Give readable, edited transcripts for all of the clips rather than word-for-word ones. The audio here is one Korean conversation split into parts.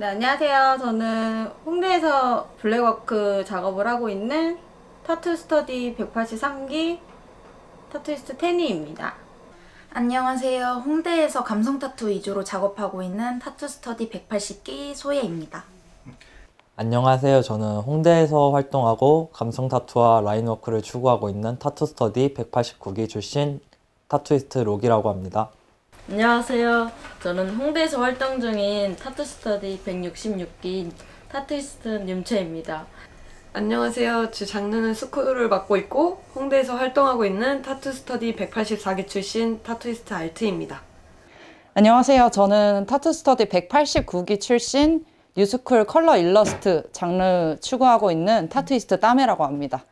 네, 안녕하세요. 저는 홍대에서 블랙워크 작업을 하고 있는 타투 스터디 183기 타투이스트 테니입니다. 안녕하세요. 홍대에서 감성 타투 위주로 작업하고 있는 타투 스터디 180기 소예입니다. 안녕하세요. 저는 홍대에서 활동하고 감성 타투와 라인워크를 추구하고 있는 타투 스터디 189기 출신 타투이스트 록이라고 합니다. 안녕하세요. 저는 홍대에서 활동 중인 타투 스터디 166기 타투이스트 윤채입니다. 안녕하세요. 제 장르는 스쿨을 맡고 있고 홍대에서 활동하고 있는 타투 스터디 184기 출신 타투이스트 알트입니다. 안녕하세요. 저는 타투 스터디 189기 출신 뉴스쿨 컬러 일러스트 장르 추구하고 있는 타투이스트 따메라고 합니다.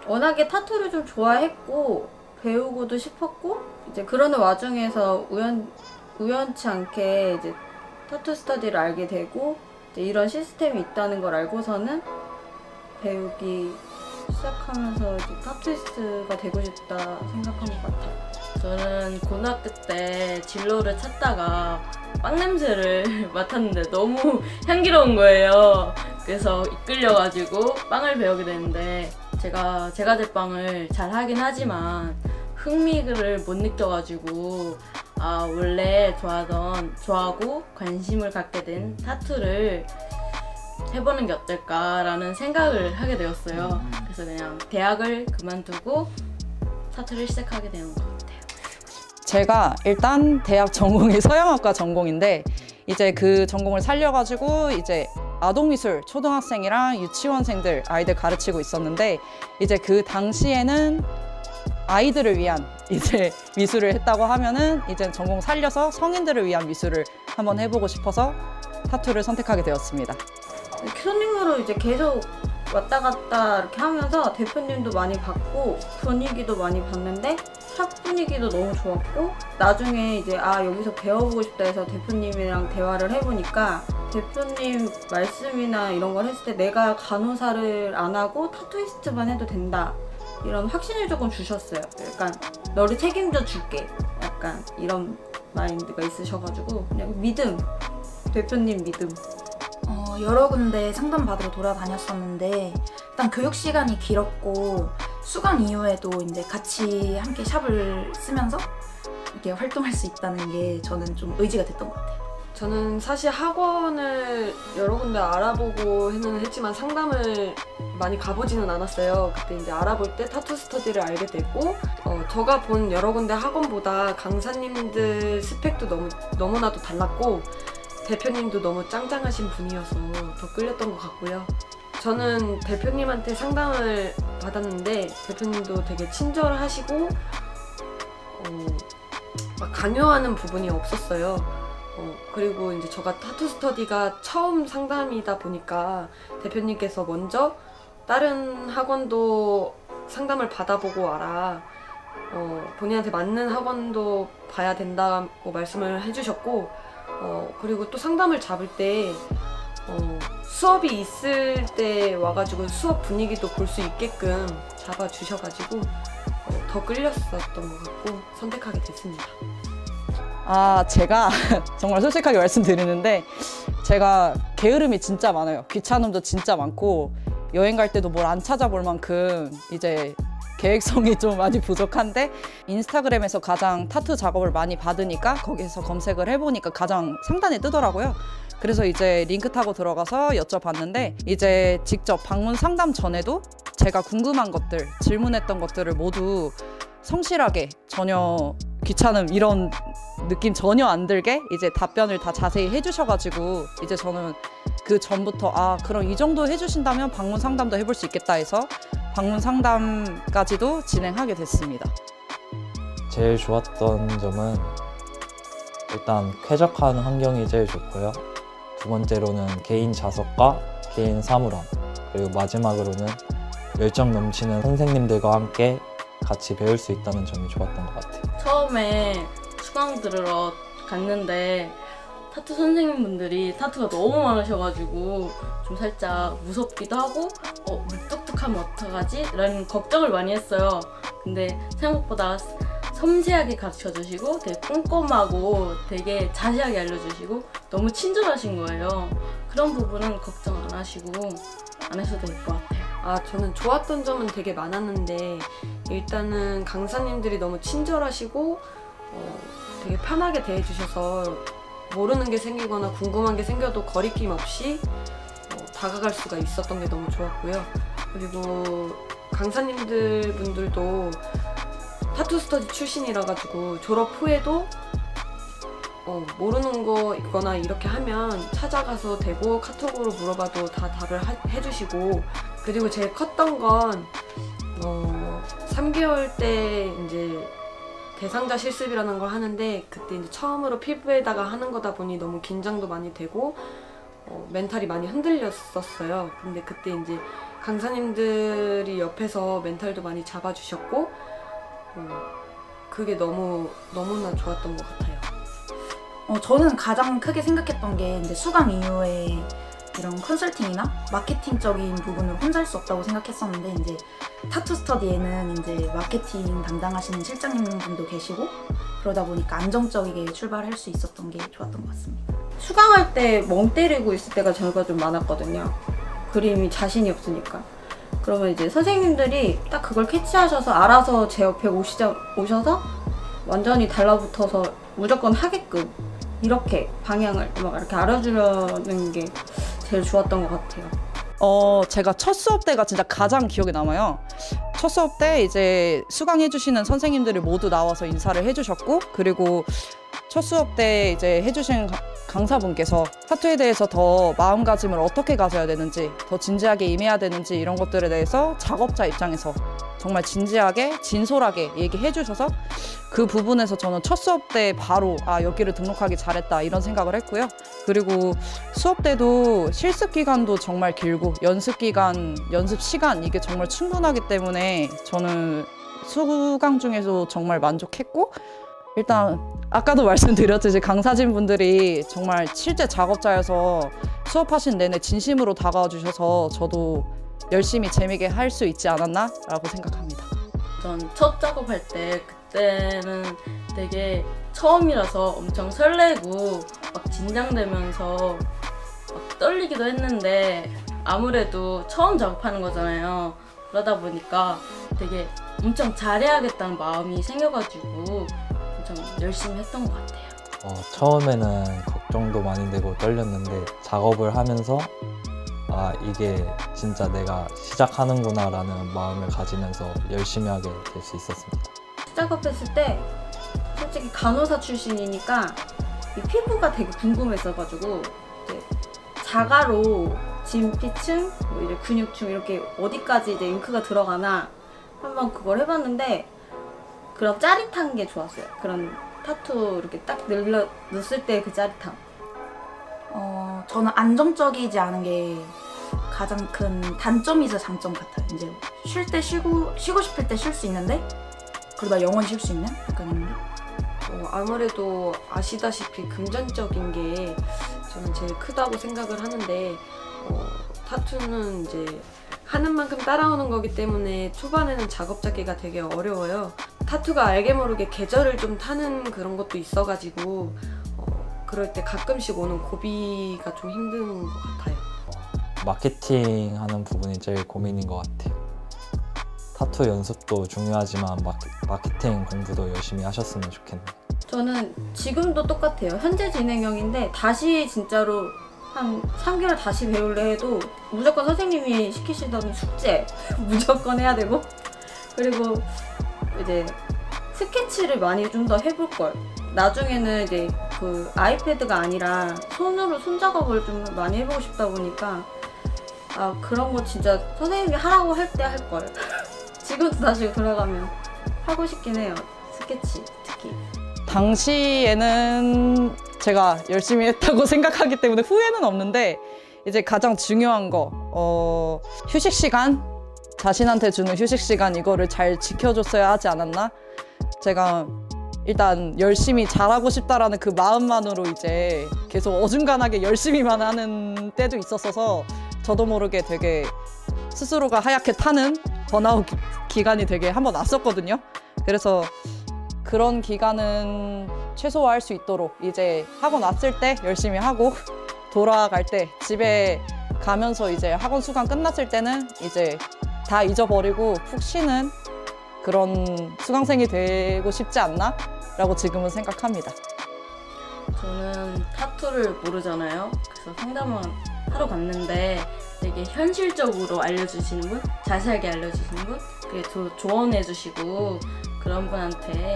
워낙에 타투를 좀 좋아했고 배우고도 싶었고 이제 그러는 와중에서 우연치 않게 이제 타투 스터디를 알게 되고 이제 이런 시스템이 있다는 걸 알고서는 배우기 시작하면서 이제 타투이스트가 되고 싶다 생각한 것 같아요. 저는 고등학교 때 진로를 찾다가 빵 냄새를 맡았는데 너무 향기로운 거예요. 그래서 이끌려가지고 빵을 배우게 됐는데 제가 제과제빵을 잘 하긴 하지만 흥미를 못 느껴가지고 원래 좋아하고 관심을 갖게 된 타투를 해보는 게 어떨까라는 생각을 하게 되었어요. 그래서 그냥 대학을 그만두고 타투를 시작하게 되는 것 같아요. 제가 일단 대학 전공이 서양학과 전공인데 이제 그 전공을 살려가지고 이제 아동미술 초등학생이랑 유치원생들 아이들 가르치고 있었는데 이제 그 당시에는 아이들을 위한 이제 미술을 했다고 하면은 이제 전공 살려서 성인들을 위한 미술을 한번 해보고 싶어서 타투를 선택하게 되었습니다. 손님으로 이제 계속 왔다 갔다 이렇게 하면서 대표님도 많이 봤고 분위기도 많이 봤는데 샵 분위기도 너무 좋았고 나중에 이제 여기서 배워보고 싶다 해서 대표님이랑 대화를 해보니까 대표님 말씀이나 이런 걸 했을 때 내가 간호사를 안 하고 타투이스트만 해도 된다 이런 확신을 조금 주셨어요. 약간 너를 책임져 줄게 약간 이런 마인드가 있으셔가지고 그냥 믿음, 대표님 믿음. 여러 군데 상담 받으러 돌아다녔었는데 일단 교육 시간이 길었고 수강 이후에도 이제 같이 함께 샵을 쓰면서 이렇게 활동할 수 있다는 게 저는 좀 의지가 됐던 것 같아요. 저는 사실 학원을 여러 군데 알아보고 했지만 상담을 많이 가보지는 않았어요. 그때 이제 알아볼 때 타투 스터디를 알게 됐고 제가 본 여러 군데 학원보다 강사님들 스펙도 너무나도 달랐고 대표님도 너무 짱짱하신 분이어서 더 끌렸던 것 같고요. 저는 대표님한테 상담을 받았는데 대표님도 되게 친절하시고 막 강요하는 부분이 없었어요. 그리고 이제 제가 타투 스터디가 처음 상담이다 보니까 대표님께서 먼저 다른 학원도 상담을 받아보고 와라. 본인한테 맞는 학원도 봐야 된다고 말씀을 해주셨고 그리고 또 상담을 잡을 때 수업이 있을 때 와가지고 수업 분위기도 볼 수 있게끔 잡아주셔가지고 더 끌렸었던 것 같고 선택하게 됐습니다. 제가 정말 솔직하게 말씀드리는데 제가 게으름이 진짜 많아요. 귀찮음도 진짜 많고 여행 갈 때도 뭘 안 찾아볼 만큼 이제 계획성이 좀 많이 부족한데 인스타그램에서 가장 타투 작업을 많이 받으니까 거기서 검색을 해보니까 가장 상단에 뜨더라고요. 그래서 이제 링크 타고 들어가서 여쭤봤는데 이제 직접 방문 상담 전에도 제가 궁금한 것들, 질문했던 것들을 모두 성실하게 전혀 귀찮음 이런 느낌 전혀 안 들게 이제 답변을 다 자세히 해주셔가지고 이제 저는 그 전부터 그럼 이 정도 해주신다면 방문 상담도 해볼 수 있겠다 해서 방문 상담까지도 진행하게 됐습니다. 제일 좋았던 점은 일단 쾌적한 환경이 제일 좋고요. 두 번째로는 개인 자석과 개인 사물함, 그리고 마지막으로는 열정 넘치는 선생님들과 함께 같이 배울 수 있다는 점이 좋았던 것 같아요. 처음에 수강 들으러 갔는데 타투 선생님분들이 타투가 너무 많으셔가지고 좀 살짝 무섭기도 하고 무뚝뚝하면 어떡하지? 라는 걱정을 많이 했어요. 근데 생각보다 섬세하게 가르쳐주시고 되게 꼼꼼하고 되게 자세하게 알려주시고 너무 친절하신 거예요. 그런 부분은 걱정 안 하시고 안 하셔도 될 것 같아요. 저는 좋았던 점은 되게 많았는데 일단은 강사님들이 너무 친절하시고 되게 편하게 대해주셔서 모르는 게 생기거나 궁금한 게 생겨도 거리낌 없이 다가갈 수가 있었던 게 너무 좋았고요. 그리고 강사님들 분들도 타투 스터디 출신이라 가지고 졸업 후에도 모르는 거 있거나 이렇게 하면 찾아가서 되고 카톡으로 물어봐도 다 답을 해주시고, 그리고 제일 컸던 건 3개월 때 이제 대상자 실습이라는 걸 하는데 그때 이제 처음으로 피부에다가 하는 거다 보니 너무 긴장도 많이 되고 멘탈이 많이 흔들렸었어요. 근데 그때 이제 강사님들이 옆에서 멘탈도 많이 잡아주셨고 그게 너무나 좋았던 것 같아요. 저는 가장 크게 생각했던 게 이제 수강 이후에 이런 컨설팅이나 마케팅적인 부분을 혼자 할 수 없다고 생각했었는데, 이제 타투 스터디에는 이제 마케팅 담당하시는 실장님분도 계시고 그러다 보니까 안정적이게 출발할 수 있었던 게 좋았던 것 같습니다. 수강할 때 멍 때리고 있을 때가 저희가 좀 많았거든요. 그림이 자신이 없으니까. 그러면 이제 선생님들이 딱 그걸 캐치하셔서 알아서 제 옆에 오셔서 완전히 달라붙어서 무조건 하게끔 이렇게 방향을 막 이렇게 알아주려는 게 제일 좋았던 것 같아요. 제가 첫 수업 때가 진짜 가장 기억에 남아요. 첫 수업 때 이제 수강해주시는 선생님들이 모두 나와서 인사를 해주셨고, 그리고 첫 수업 때 이제 해주신 강사분께서 타투에 대해서 더 마음가짐을 어떻게 가져야 되는지, 더 진지하게 임해야 되는지 이런 것들에 대해서 작업자 입장에서 정말 진지하게 진솔하게 얘기해 주셔서 그 부분에서 저는 첫 수업 때 바로 여기를 등록하기 잘했다 이런 생각을 했고요. 그리고 수업 때도 실습 기간도 정말 길고 연습 기간, 연습 시간 이게 정말 충분하기 때문에 저는 수강 중에도 정말 만족했고, 일단 아까도 말씀드렸듯이 강사진 분들이 정말 실제 작업자여서 수업하신 내내 진심으로 다가와 주셔서 저도 열심히 재미있게 할 수 있지 않았나 라고 생각합니다. 전 첫 작업할 때 그때는 되게 처음이라서 엄청 설레고 막 긴장되면서 막 떨리기도 했는데, 아무래도 처음 작업하는 거잖아요. 그러다 보니까 되게 엄청 잘해야겠다는 마음이 생겨가지고 엄청 열심히 했던 것 같아요. 처음에는 걱정도 많이 되고 떨렸는데 작업을 하면서 이게 진짜 내가 시작하는구나 라는 마음을 가지면서 열심히 하게 될 수 있었습니다. 작업했을 때 솔직히 간호사 출신이니까 이 피부가 되게 궁금했어가지고 이제 자가로 진피층, 뭐 이제 근육층 이렇게 어디까지 이제 잉크가 들어가나 한번 그걸 해봤는데 그런 짜릿한 게 좋았어요. 그런 타투 이렇게 딱 넣었을 때 그 짜릿함. 저는 안정적이지 않은 게 가장 큰 단점이자 장점 같아요. 이제 쉴 때 쉬고 싶을 때 쉴 수 있는데 그러다 영원히 쉴 수 있는 약간 아무래도 아시다시피 금전적인 게 저는 제일 크다고 생각을 하는데 타투는 이제 하는 만큼 따라오는 거기 때문에 초반에는 작업 잡기가 되게 어려워요. 타투가 알게 모르게 계절을 좀 타는 그런 것도 있어가지고 그럴 때 가끔씩 오는 고비가 좀 힘든 것 같아요. 마케팅 하는 부분이 제일 고민인 것 같아요. 타투 연습도 중요하지만 마케팅 공부도 열심히 하셨으면 좋겠네요. 저는 지금도 똑같아요. 현재 진행형인데 다시 진짜로 한 3개월 다시 배울래 해도 무조건 선생님이 시키시던 숙제 무조건 해야 되고, 그리고 이제 스케치를 많이 좀 더 해볼 걸. 나중에는 이제 그 아이패드가 아니라 손으로 손작업을 좀 많이 해보고 싶다 보니까 그런 거 진짜 선생님이 하라고 할 때 할 걸. 지금도 다시 돌아가면 하고 싶긴 해요. 스케치 특히. 당시에는 제가 열심히 했다고 생각하기 때문에 후회는 없는데 이제 가장 중요한 거 휴식 시간, 자신한테 주는 휴식 시간 이거를 잘 지켜줬어야 하지 않았나? 제가 일단 열심히 잘하고 싶다라는 그 마음만으로 이제 계속 어중간하게 열심히만 하는 때도 있었어서 저도 모르게 되게 스스로가 하얗게 타는 번아웃 기간이 되게 한번 왔었거든요. 그래서 그런 기간은 최소화할 수 있도록 이제 학원 왔을 때 열심히 하고 돌아갈 때 집에 가면서 이제 학원 수강 끝났을 때는 이제 다 잊어버리고 푹 쉬는 그런 수강생이 되고 싶지 않나? 라고 지금은 생각합니다. 저는 타투를 모르잖아요. 그래서 상담을 하러 갔는데 되게 현실적으로 알려주시는 분, 자세하게 알려주시는 분, 그리고 조언해주시고 그런 분한테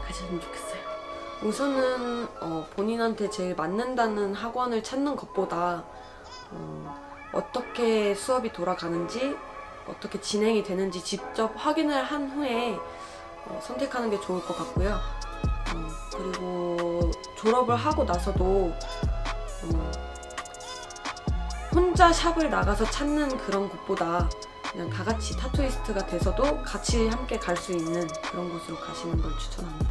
가셨으면 좋겠어요. 우선은 본인한테 제일 맞는다는 학원을 찾는 것보다 어떻게 수업이 돌아가는지 어떻게 진행이 되는지 직접 확인을 한 후에 선택하는 게 좋을 것 같고요. 그리고 졸업을 하고 나서도 혼자 샵을 나가서 찾는 그런 곳보다 그냥 다 같이 타투이스트가 돼서도 같이 함께 갈 수 있는 그런 곳으로 가시는 걸 추천합니다.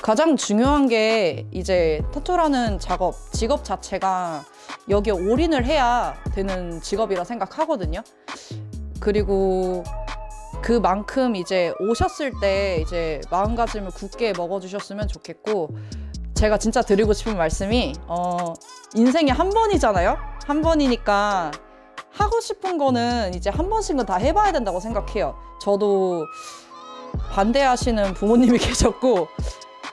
가장 중요한 게 이제 타투라는 직업 자체가 여기에 올인을 해야 되는 직업이라 생각하거든요. 그리고 그만큼 이제 오셨을 때 이제 마음가짐을 굳게 먹어주셨으면 좋겠고, 제가 진짜 드리고 싶은 말씀이 인생이 한 번이잖아요. 한 번이니까 하고 싶은 거는 이제 한 번씩은 다 해봐야 된다고 생각해요. 저도 반대하시는 부모님이 계셨고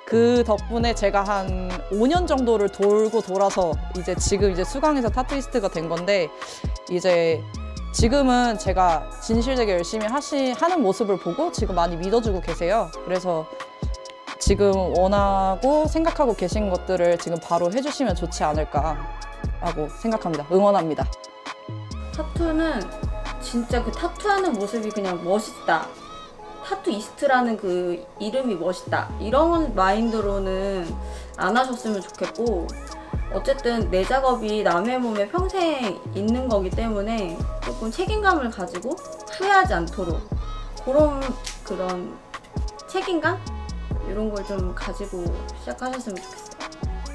그 덕분에 제가 한 5년 정도를 돌고 돌아서 이제 지금 이제 수강해서 타투이스트가 된 건데, 이제 지금은 제가 진실되게 열심히 하는 모습을 보고 지금 많이 믿어주고 계세요. 그래서 지금 원하고 생각하고 계신 것들을 지금 바로 해주시면 좋지 않을까라고 생각합니다. 응원합니다. 타투는 진짜 그 타투하는 모습이 그냥 멋있다, 타투이스트라는 그 이름이 멋있다, 이런 마인드로는 안 하셨으면 좋겠고, 어쨌든 내 작업이 남의 몸에 평생 있는 거기 때문에 조금 책임감을 가지고 후회하지 않도록 그런 책임감? 이런 걸 좀 가지고 시작하셨으면 좋겠어요.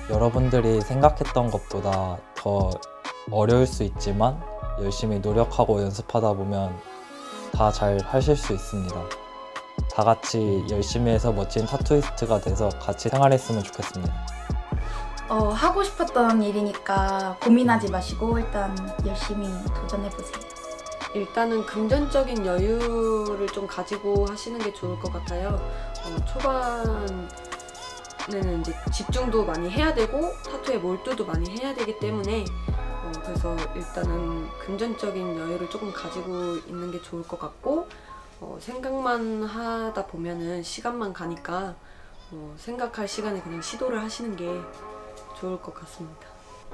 여러분들이 생각했던 것보다 더 어려울 수 있지만 열심히 노력하고 연습하다 보면 다 잘 하실 수 있습니다. 다 같이 열심히 해서 멋진 타투이스트가 돼서 같이 생활했으면 좋겠습니다. 하고 싶었던 일이니까 고민하지 마시고 일단 열심히 도전해보세요. 일단은 금전적인 여유를 좀 가지고 하시는 게 좋을 것 같아요. 초반에는 이제 집중도 많이 해야 되고 타투에 몰두도 많이 해야 되기 때문에 그래서 일단은 금전적인 여유를 조금 가지고 있는 게 좋을 것 같고, 생각만 하다 보면은 시간만 가니까 생각할 시간에 그냥 시도를 하시는 게 좋을 것 같습니다.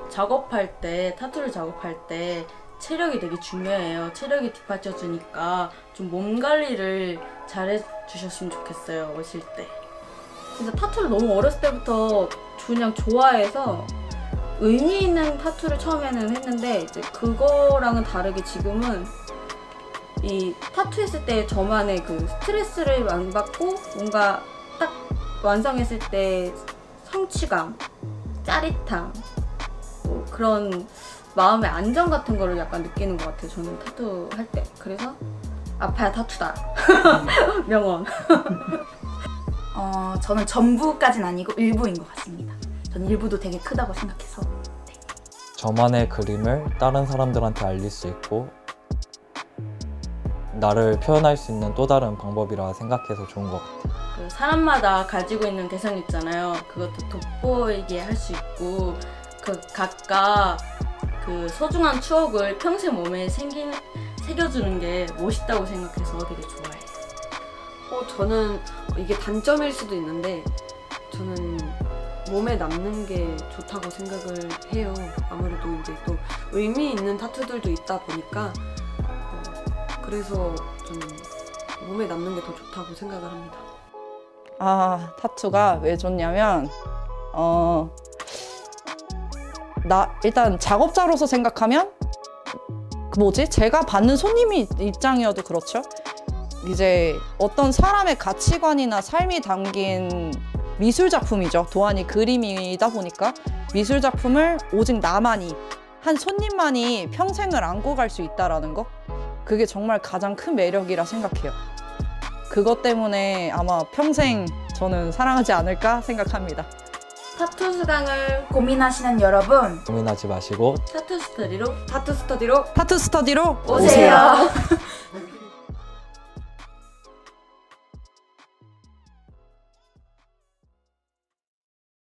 작업할 때, 타투를 작업할 때 체력이 되게 중요해요. 체력이 뒷받쳐주니까 좀 몸 관리를 잘 해주셨으면 좋겠어요, 오실 때. 진짜 타투를 너무 어렸을 때부터 그냥 좋아해서 의미 있는 타투를 처음에는 했는데, 이제 그거랑은 다르게 지금은 이 타투 했을 때 저만의 그 스트레스를 안 받고 뭔가 딱 완성했을 때 성취감, 짜릿함, 뭐 그런 마음의 안정 같은 거를 약간 느끼는 것 같아요. 저는 타투 할 때. 그래서 아파야 타투다. 명언. 저는 전부까진 아니고 일부인 것 같습니다. 저는 일부도 되게 크다고 생각해서. 네. 저만의 그림을 다른 사람들한테 알릴 수 있고 나를 표현할 수 있는 또 다른 방법이라 생각해서 좋은 것 같아요. 그 사람마다 가지고 있는 개성 있잖아요. 그것도 돋보이게 할 수 있고, 그 각각 그 소중한 추억을 평생 몸에 새겨주는 게 멋있다고 생각해서 되게 좋아해요. 저는 이게 단점일 수도 있는데 저는 몸에 남는 게 좋다고 생각을 해요. 아무래도 이제 또 의미 있는 타투들도 있다 보니까 그래서 저는 몸에 남는 게 더 좋다고 생각을 합니다. 타투가 왜 좋냐면 일단 작업자로서 생각하면 제가 받는 손님이 입장이어도 그렇죠. 이제 어떤 사람의 가치관이나 삶이 담긴 미술 작품이죠. 도안이 그림이다 보니까 미술 작품을 오직 나만이, 한 손님만이 평생을 안고 갈 수 있다라는 거, 그게 정말 가장 큰 매력이라 생각해요. 그것 때문에 아마 평생 저는 사랑하지 않을까 생각합니다. 타투 수강을 고민하시는 여러분, 고민하지 마시고 타투 스터디로 타투 스터디로 타투 스터디로 오세요.